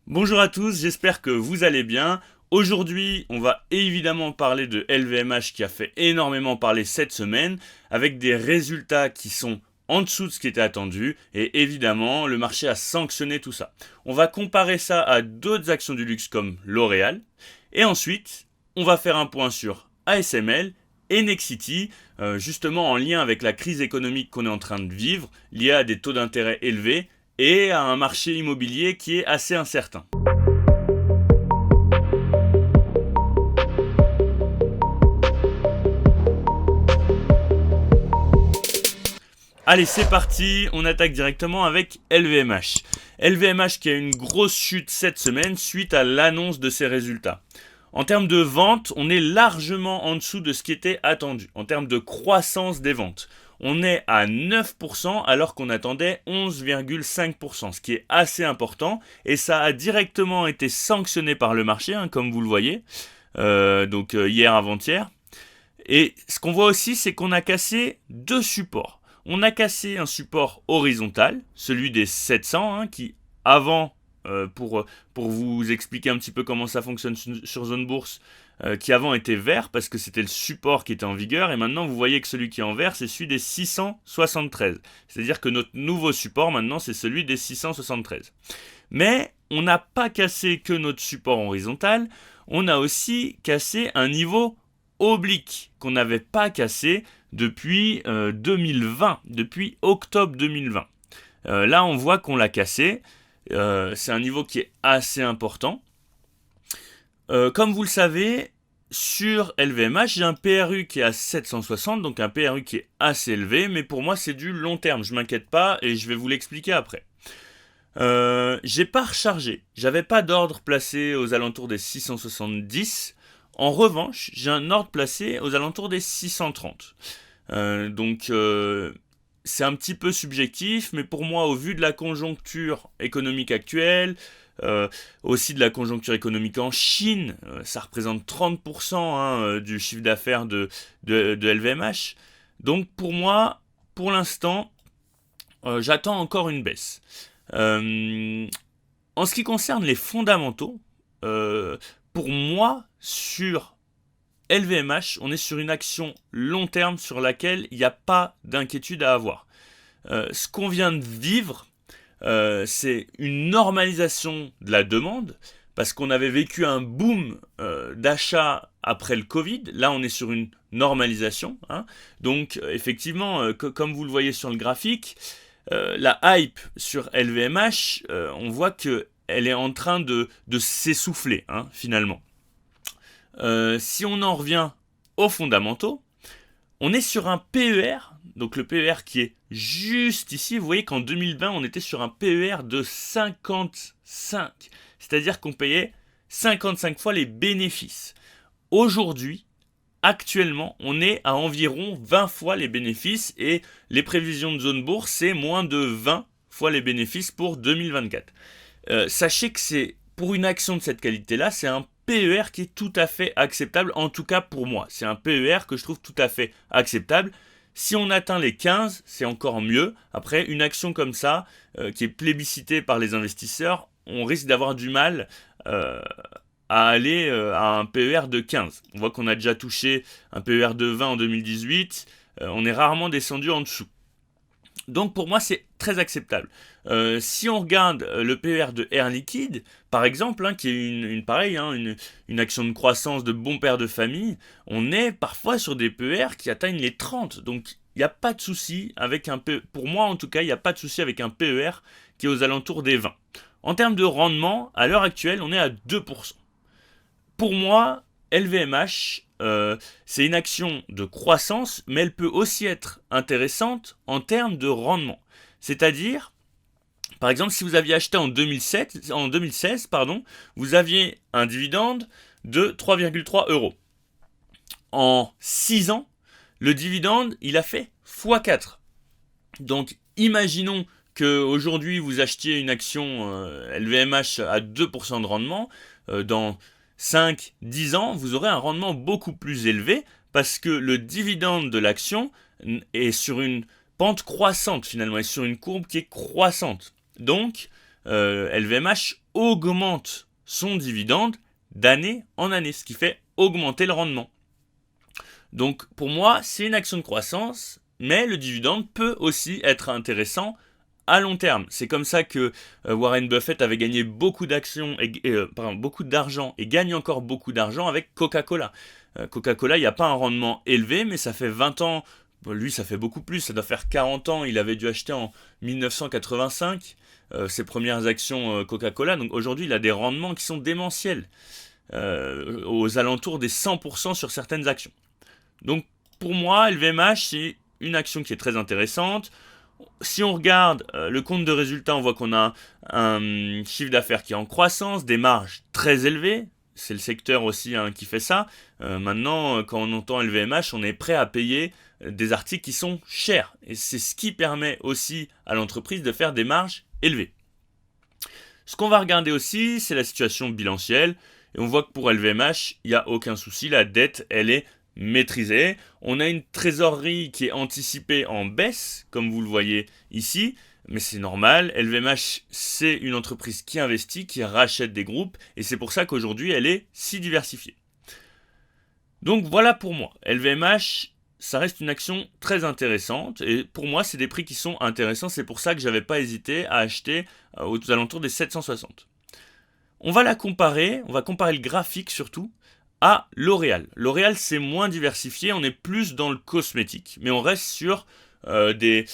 Bonjour à tous, j'espère que vous allez bien. Aujourd'hui, on va évidemment parler de LVMH qui a fait énormément parler cette semaine, avec des résultats qui sont en dessous de ce qui était attendu, et évidemment, le marché a sanctionné tout ça. On va comparer ça à d'autres actions du luxe comme L'Oréal, et ensuite, on va faire un point sur ASML et Nexity, justement en lien avec la crise économique qu'on est en train de vivre, liée à des taux d'intérêt élevés, et à un marché immobilier qui est assez incertain. Allez, c'est parti, on attaque directement avec LVMH. LVMH qui a une grosse chute cette semaine suite à l'annonce de ses résultats. En termes de vente, on est largement en dessous de ce qui était attendu. En termes de croissance des ventes, on est à 9% alors qu'on attendait 11,5%, ce qui est assez important. Et ça a directement été sanctionné par le marché, comme vous le voyez, hier avant-hier. Et ce qu'on voit aussi, c'est qu'on a cassé deux supports. On a cassé un support horizontal, celui des 700, qui avant, pour vous expliquer un petit peu comment ça fonctionne sur Zone Bourse, qui avant était vert parce que c'était le support qui était en vigueur, et maintenant vous voyez que celui qui est en vert, c'est celui des 673. C'est-à-dire que notre nouveau support maintenant, c'est celui des 673. Mais on n'a pas cassé que notre support horizontal, on a aussi cassé un niveau oblique qu'on n'avait pas cassé depuis 2020, depuis octobre 2020. Là, on voit qu'on l'a cassé. C'est un niveau qui est assez important. Comme vous le savez, sur LVMH, j'ai un PRU qui est à 760, donc un PRU qui est assez élevé, mais pour moi, c'est du long terme. Je ne m'inquiète pas et je vais vous l'expliquer après. J'ai pas rechargé. J'avais pas d'ordre placé aux alentours des 670. En revanche, j'ai un ordre placé aux alentours des 630. C'est un petit peu subjectif, mais pour moi, au vu de la conjoncture économique actuelle, aussi de la conjoncture économique en Chine, ça représente 30% du chiffre d'affaires de LVMH. Donc pour moi, pour l'instant, j'attends encore une baisse. En ce qui concerne les fondamentaux, pour moi, sur LVMH, on est sur une action long terme sur laquelle il n'y a pas d'inquiétude à avoir. Ce qu'on vient de vivre, c'est une normalisation de la demande, parce qu'on avait vécu un boom d'achat après le Covid. Là, on est sur une normalisation. Donc, effectivement, comme vous le voyez sur le graphique, la hype sur LVMH, on voit qu'elle est en train de s'essouffler, finalement. Si on en revient aux fondamentaux, on est sur un PER, donc le PER qui est juste ici. Vous voyez qu'en 2020, on était sur un PER de 55, c'est-à-dire qu'on payait 55 fois les bénéfices. Aujourd'hui, actuellement, on est à environ 20 fois les bénéfices, et les prévisions de Zone Bourse, c'est moins de 20 fois les bénéfices pour 2024. Sachez que c'est, pour une action de cette qualité-là, c'est un PER qui est tout à fait acceptable, en tout cas pour moi. C'est un PER que je trouve tout à fait acceptable. Si on atteint les 15, c'est encore mieux. Après, une action comme ça, qui est plébiscitée par les investisseurs, on risque d'avoir du mal à aller à un PER de 15. On voit qu'on a déjà touché un PER de 20 en 2018. On est rarement descendu en dessous. Donc pour moi, c'est très acceptable. Si on regarde le PER de Air Liquide, par exemple, qui est une action de croissance de bon père de famille, on est parfois sur des PER qui atteignent les 30. Donc il n'y a pas de souci avec un PER. Pour moi, en tout cas, il n'y a pas de souci avec un PER qui est aux alentours des 20. En termes de rendement, à l'heure actuelle, on est à 2%. Pour moi, LVMH, c'est une action de croissance, mais elle peut aussi être intéressante en termes de rendement. C'est-à-dire, par exemple, si vous aviez acheté en 2016, vous aviez un dividende de 3,3 euros. En 6 ans, le dividende, il a fait x4. Donc, imaginons qu'aujourd'hui, vous achetiez une action LVMH à 2% de rendement. Dans 5-10 ans, vous aurez un rendement beaucoup plus élevé, parce que le dividende de l'action est sur une pente croissante finalement, est sur une courbe qui est croissante. Donc, LVMH augmente son dividende d'année en année, ce qui fait augmenter le rendement. Donc pour moi, c'est une action de croissance, mais le dividende peut aussi être intéressant à long terme. C'est comme ça que Warren Buffett avait gagné beaucoup beaucoup d'argent et gagne encore beaucoup d'argent avec Coca-Cola. Coca-Cola, il n'y a pas un rendement élevé, mais ça fait 20 ans, lui ça fait beaucoup plus, ça doit faire 40 ans, il avait dû acheter en 1985 ses premières actions Coca-Cola, donc aujourd'hui il a des rendements qui sont démentiels, aux alentours des 100% sur certaines actions. Donc pour moi, LVMH, c'est une action qui est très intéressante. Si on regarde le compte de résultats, on voit qu'on a un chiffre d'affaires qui est en croissance, des marges très élevées. C'est le secteur aussi qui fait ça. Maintenant, quand on entend LVMH, on est prêt à payer des articles qui sont chers. Et c'est ce qui permet aussi à l'entreprise de faire des marges élevées. Ce qu'on va regarder aussi, c'est la situation bilancielle. Et on voit que pour LVMH, il n'y a aucun souci. La dette, elle est maîtrisée. On a une trésorerie qui est anticipée en baisse, comme vous le voyez ici. Mais c'est normal, LVMH, c'est une entreprise qui investit, qui rachète des groupes, et c'est pour ça qu'aujourd'hui, elle est si diversifiée. Donc voilà pour moi, LVMH, ça reste une action très intéressante, et pour moi, c'est des prix qui sont intéressants, c'est pour ça que je n'avais pas hésité à acheter aux alentours des 760. On va comparer le graphique surtout, à L'Oréal. L'Oréal, c'est moins diversifié, on est plus dans le cosmétique, mais on reste sur des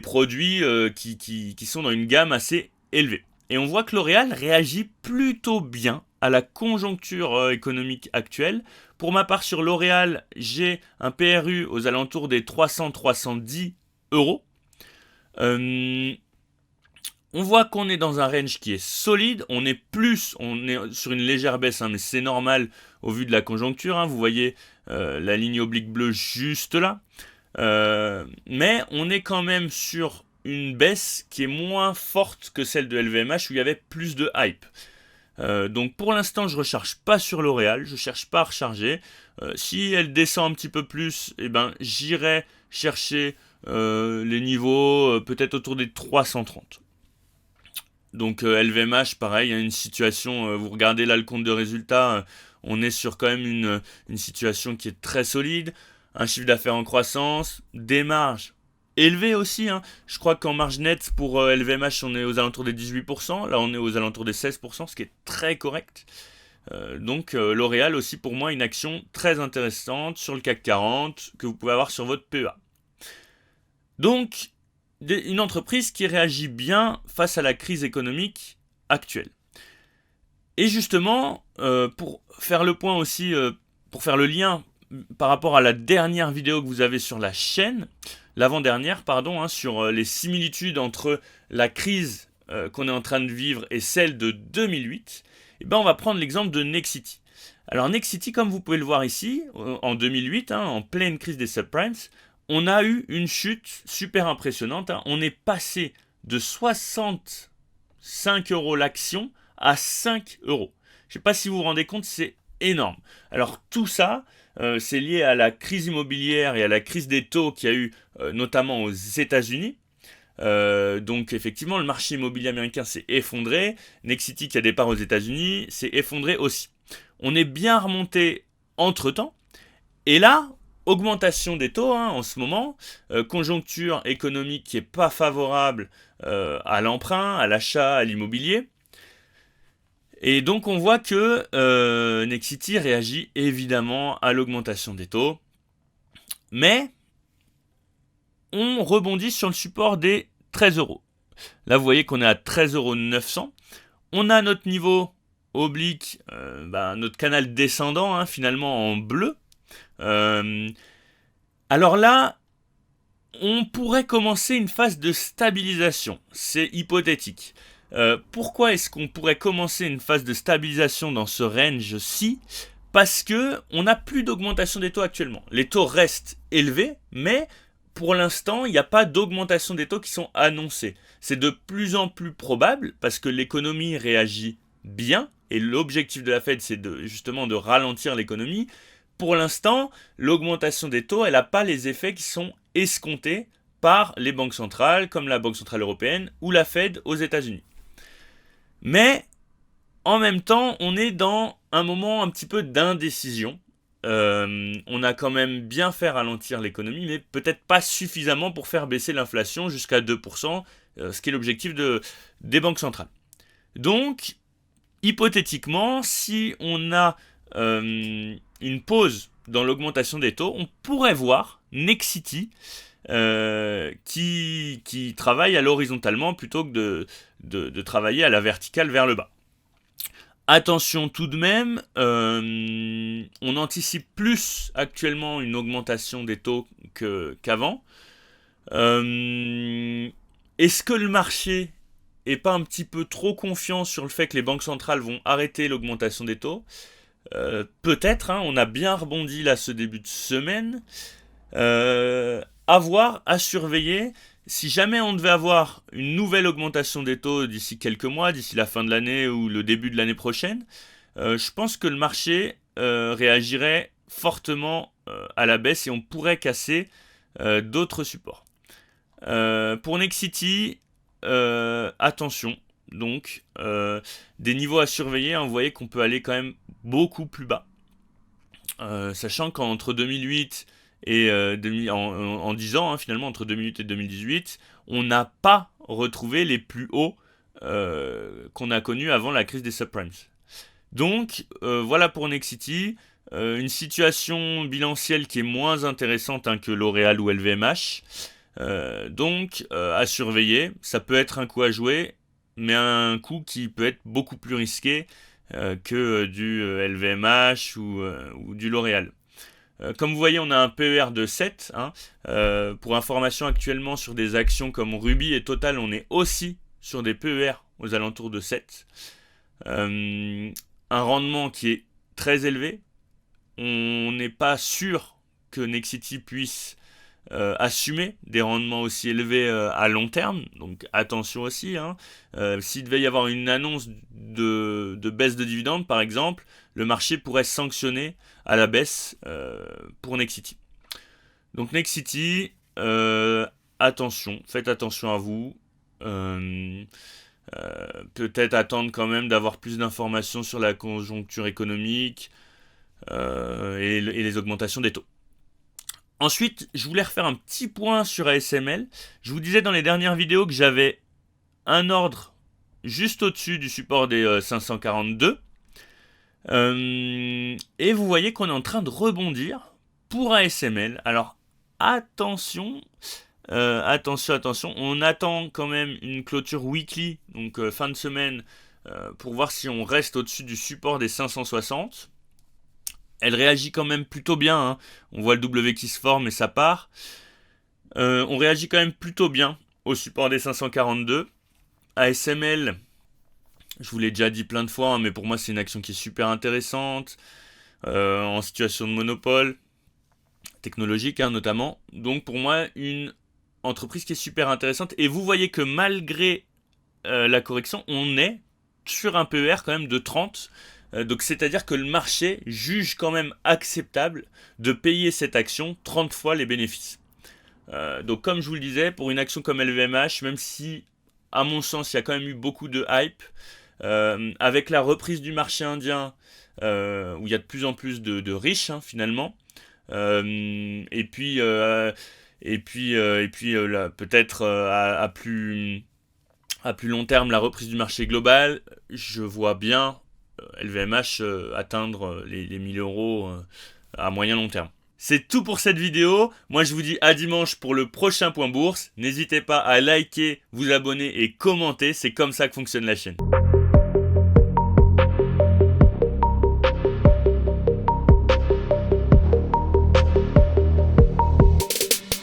produits qui sont dans une gamme assez élevée. Et on voit que L'Oréal réagit plutôt bien à la conjoncture économique actuelle. Pour ma part, sur L'Oréal, j'ai un PRU aux alentours des 300-310 euros. On voit qu'on est dans un range qui est solide, on est sur une légère baisse, mais c'est normal au vu de la conjoncture, vous voyez la ligne oblique bleue juste là, mais on est quand même sur une baisse qui est moins forte que celle de LVMH où il y avait plus de hype. Donc pour l'instant je ne recharge pas sur L'Oréal, je ne cherche pas à recharger. Si elle descend un petit peu plus, j'irai chercher les niveaux peut-être autour des 330. Donc LVMH, pareil, il y a une situation, vous regardez là le compte de résultats, on est sur quand même une situation qui est très solide, un chiffre d'affaires en croissance, des marges élevées aussi. Je crois qu'en marge nette pour LVMH, on est aux alentours des 18%, là on est aux alentours des 16%, ce qui est très correct. Donc L'Oréal aussi pour moi une action très intéressante sur le CAC 40 que vous pouvez avoir sur votre PEA. Donc une entreprise qui réagit bien face à la crise économique actuelle. Et justement, pour faire le point aussi, pour faire le lien par rapport à la dernière vidéo que vous avez sur la chaîne, l'avant-dernière, sur les similitudes entre la crise qu'on est en train de vivre et celle de 2008, on va prendre l'exemple de Nexity. Alors Nexity, comme vous pouvez le voir ici, en 2008, en pleine crise des subprimes, on a eu une chute super impressionnante. On est passé de 65 euros l'action à 5 euros. Je ne sais pas si vous vous rendez compte, c'est énorme. Alors tout ça, c'est lié à la crise immobilière et à la crise des taux qu'il y a eu notamment aux États-Unis. Donc effectivement, le marché immobilier américain s'est effondré. Nexity, qui a des parts aux États-Unis, s'est effondré aussi. On est bien remonté entre-temps. Et là, augmentation des taux en ce moment, conjoncture économique qui n'est pas favorable à l'emprunt, à l'achat, à l'immobilier. Et donc on voit que Nexity réagit évidemment à l'augmentation des taux. Mais on rebondit sur le support des 13 euros. Là vous voyez qu'on est à 13,900 €. On a notre niveau oblique, notre canal descendant finalement en bleu. Alors là, on pourrait commencer une phase de stabilisation. C'est hypothétique. Pourquoi est-ce qu'on pourrait commencer une phase de stabilisation dans ce range-ci ? Parce que on n'a plus d'augmentation des taux actuellement. Les taux restent élevés, mais pour l'instant, il n'y a pas d'augmentation des taux qui sont annoncés. C'est de plus en plus probable parce que l'économie réagit bien et l'objectif de la Fed, c'est justement de ralentir l'économie. Pour l'instant, l'augmentation des taux, elle n'a pas les effets qui sont escomptés par les banques centrales, comme la Banque Centrale Européenne ou la Fed aux États-Unis. Mais en même temps, on est dans un moment un petit peu d'indécision. On a quand même bien fait ralentir l'économie, mais peut-être pas suffisamment pour faire baisser l'inflation jusqu'à 2%, ce qui est l'objectif des banques centrales. Donc, hypothétiquement, si on a une pause dans l'augmentation des taux, on pourrait voir Nexity qui travaille à l'horizontalement plutôt que de travailler à la verticale vers le bas. Attention tout de même, on anticipe plus actuellement une augmentation des taux qu'avant. Est-ce que le marché est pas un petit peu trop confiant sur le fait que les banques centrales vont arrêter l'augmentation des taux? Peut-être, hein, on a bien rebondi là ce début de semaine. À voir, à surveiller. Si jamais on devait avoir une nouvelle augmentation des taux d'ici quelques mois, d'ici la fin de l'année ou le début de l'année prochaine, je pense que le marché réagirait fortement à la baisse et on pourrait casser d'autres supports. Pour Nexity, attention, donc des niveaux à surveiller, hein, vous voyez qu'on peut aller quand même beaucoup plus bas. Sachant qu'entre 2008 et en 10 ans, hein, finalement, entre 2008 et 2018, on n'a pas retrouvé les plus hauts qu'on a connus avant la crise des subprimes. Donc, voilà pour Nexity. Une situation bilancielle qui est moins intéressante, hein, que L'Oréal ou LVMH. Donc, à surveiller. Ça peut être un coup à jouer, mais un coup qui peut être beaucoup plus risqué que du LVMH ou du L'Oréal. Comme vous voyez, on a un PER de 7. Hein. Pour information, actuellement, sur des actions comme Ruby et Total, on est aussi sur des PER aux alentours de 7. Un rendement qui est très élevé. On n'est pas sûr que Nexity puisse assumer des rendements aussi élevés à long terme, donc attention aussi, hein. S'il devait y avoir une annonce de baisse de dividendes par exemple, le marché pourrait sanctionner à la baisse pour Nexity. Donc Nexity, attention, faites attention à vous. Peut-être attendre quand même d'avoir plus d'informations sur la conjoncture économique et les augmentations des taux. Ensuite, je voulais refaire un petit point sur ASML. Je vous disais dans les dernières vidéos que j'avais un ordre juste au-dessus du support des 542. Et vous voyez qu'on est en train de rebondir pour ASML. Alors attention, attention. On attend quand même une clôture weekly, donc fin de semaine, pour voir si on reste au-dessus du support des 560. Elle réagit quand même plutôt bien, hein. On voit le W qui se forme et ça part. On réagit quand même plutôt bien au support des 542. ASML, je vous l'ai déjà dit plein de fois, hein, mais pour moi c'est une action qui est super intéressante, en situation de monopole, technologique, hein, notamment. Donc pour moi, une entreprise qui est super intéressante. Et vous voyez que malgré la correction, on est sur un PER quand même de 30. Donc c'est-à-dire que le marché juge quand même acceptable de payer cette action 30 fois les bénéfices. Donc comme je vous le disais, pour une action comme LVMH, même si à mon sens il y a quand même eu beaucoup de hype, avec la reprise du marché indien, où il y a de plus en plus de riches, hein, finalement, et puis peut-être à plus long terme la reprise du marché global, je vois bien LVMH atteindre les 1000 euros à moyen long terme. C'est tout pour cette vidéo. Moi je vous dis à dimanche pour le prochain point bourse. N'hésitez pas à liker, vous abonner et commenter. C'est comme ça que fonctionne la chaîne.